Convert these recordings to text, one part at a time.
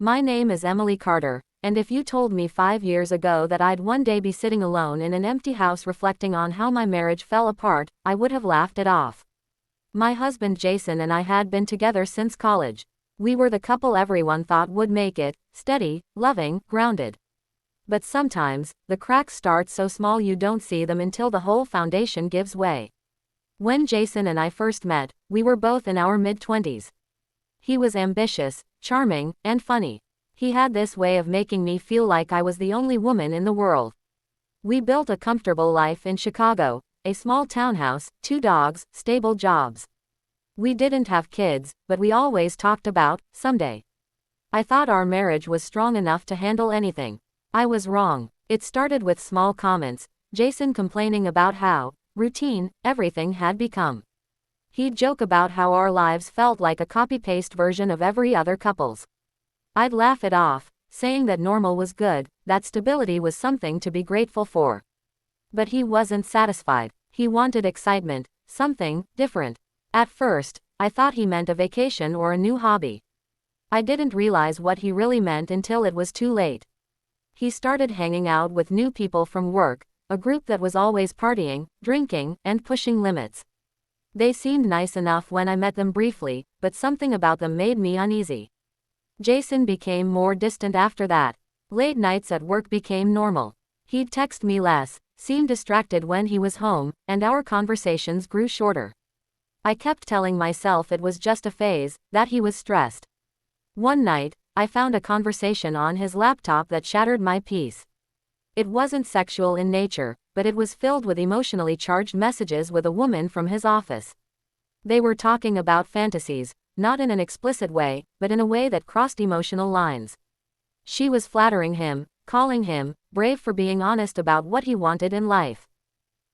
My name is Emily Carter, and if you told me 5 years ago that I'd one day be sitting alone in an empty house reflecting on how my marriage fell apart, I would have laughed it off. My husband Jason and I had been together since college. We were the couple everyone thought would make it, steady, loving, grounded. But sometimes, the cracks start so small you don't see them until the whole foundation gives way. When Jason and I first met, we were both in our mid-20s. He was ambitious, charming, and funny. He had this way of making me feel like I was the only woman in the world. We built a comfortable life in Chicago, a small townhouse, 2 dogs, stable jobs. We didn't have kids, but we always talked about, someday. I thought our marriage was strong enough to handle anything. I was wrong. It started with small comments, Jason complaining about how routine everything had become. He'd joke about how our lives felt like a copy-paste version of every other couple's. I'd laugh it off, saying that normal was good, that stability was something to be grateful for. But he wasn't satisfied. He wanted excitement, something different. At first, I thought he meant a vacation or a new hobby. I didn't realize what he really meant until it was too late. He started hanging out with new people from work, a group that was always partying, drinking, and pushing limits. They seemed nice enough when I met them briefly, but something about them made me uneasy. Jason became more distant after that. Late nights at work became normal. He'd text me less, seemed distracted when he was home, and our conversations grew shorter. I kept telling myself it was just a phase, that he was stressed. One night, I found a conversation on his laptop that shattered my peace. It wasn't sexual in nature, but it was filled with emotionally charged messages with a woman from his office. They were talking about fantasies, not in an explicit way, but in a way that crossed emotional lines. She was flattering him, calling him brave for being honest about what he wanted in life.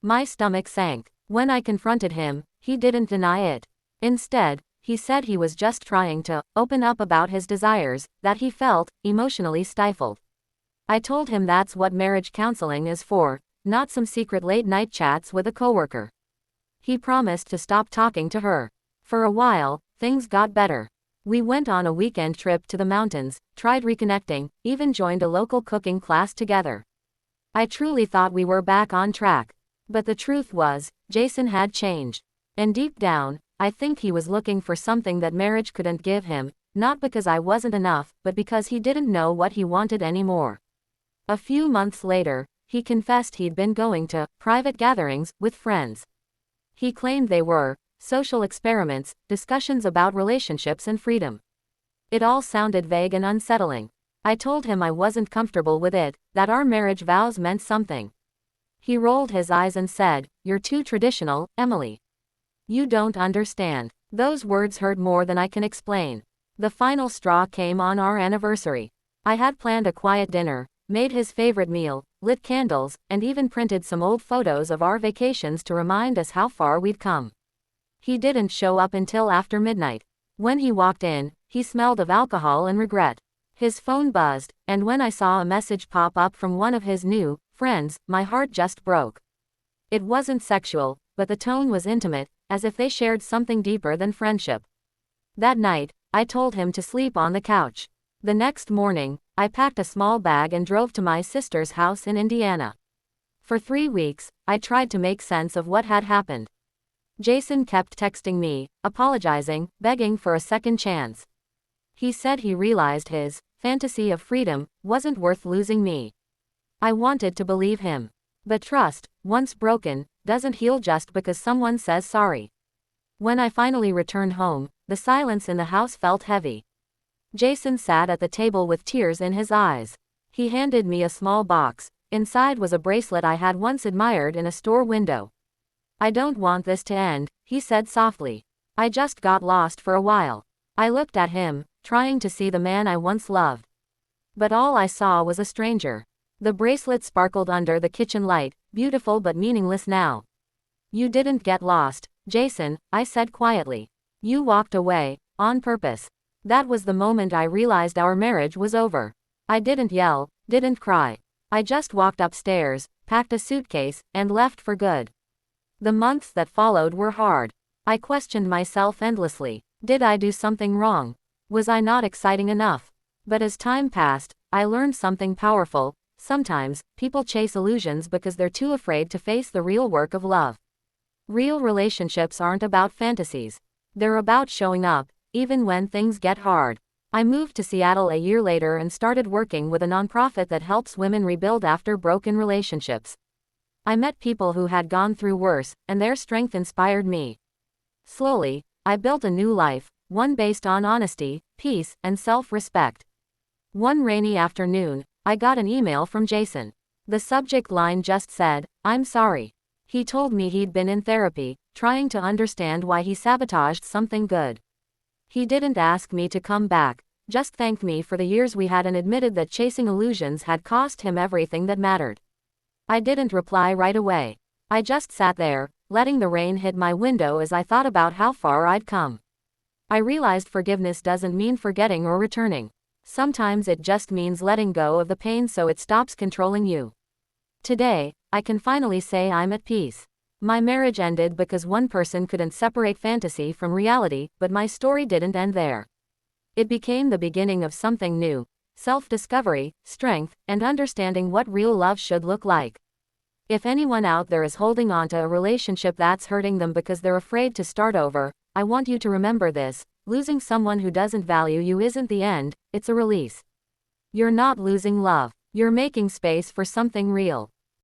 My stomach sank. When I confronted him, he didn't deny it. Instead, he said he was just trying to open up about his desires, that he felt emotionally stifled. I told him that's what marriage counseling is for, not some secret late-night chats with a coworker. He promised to stop talking to her. For a while, things got better. We went on a weekend trip to the mountains, tried reconnecting, even joined a local cooking class together. I truly thought we were back on track. But the truth was, Jason had changed. And deep down, I think he was looking for something that marriage couldn't give him, not because I wasn't enough, but because he didn't know what he wanted anymore. A few months later, he confessed he'd been going to private gatherings with friends. He claimed they were social experiments, discussions about relationships and freedom. It all sounded vague and unsettling. I told him I wasn't comfortable with it, that our marriage vows meant something. He rolled his eyes and said, "You're too traditional, Emily. You don't understand." Those words hurt more than I can explain. The final straw came on our anniversary. I had planned a quiet dinner, made his favorite meal, lit candles, and even printed some old photos of our vacations to remind us how far we'd come. He didn't show up until after midnight. When he walked in, he smelled of alcohol and regret. His phone buzzed, and when I saw a message pop up from one of his new friends, my heart just broke. It wasn't sexual, but the tone was intimate, as if they shared something deeper than friendship. That night, I told him to sleep on the couch. The next morning, I packed a small bag and drove to my sister's house in Indiana. For 3 weeks, I tried to make sense of what had happened. Jason kept texting me, apologizing, begging for a second chance. He said he realized his fantasy of freedom wasn't worth losing me. I wanted to believe him. But trust, once broken, doesn't heal just because someone says sorry. When I finally returned home, the silence in the house felt heavy. Jason sat at the table with tears in his eyes. He handed me a small box. Inside was a bracelet I had once admired in a store window. "I don't want this to end," he said softly. "I just got lost for a while." I looked at him, trying to see the man I once loved. But all I saw was a stranger. The bracelet sparkled under the kitchen light, beautiful but meaningless now. "You didn't get lost, Jason," I said quietly. "You walked away, on purpose." That was the moment I realized our marriage was over. I didn't yell, didn't cry. I just walked upstairs, packed a suitcase, and left for good. The months that followed were hard. I questioned myself endlessly. Did I do something wrong? Was I not exciting enough? But as time passed, I learned something powerful. Sometimes, people chase illusions because they're too afraid to face the real work of love. Real relationships aren't about fantasies. They're about showing up, even when things get hard. I moved to Seattle a year later and started working with a nonprofit that helps women rebuild after broken relationships. I met people who had gone through worse, and their strength inspired me. Slowly, I built a new life, one based on honesty, peace, and self-respect. One rainy afternoon, I got an email from Jason. The subject line just said, "I'm sorry." He told me he'd been in therapy, trying to understand why he sabotaged something good. He didn't ask me to come back, just thanked me for the years we had and admitted that chasing illusions had cost him everything that mattered. I didn't reply right away. I just sat there, letting the rain hit my window as I thought about how far I'd come. I realized forgiveness doesn't mean forgetting or returning. Sometimes it just means letting go of the pain so it stops controlling you. Today, I can finally say I'm at peace. My marriage ended because one person couldn't separate fantasy from reality, but my story didn't end there. It became the beginning of something new: self-discovery, strength, and understanding what real love should look like. If anyone out there is holding on to a relationship that's hurting them because they're afraid to start over, I want you to remember this: losing someone who doesn't value you isn't the end, it's a release. You're not losing love. You're making space for something real.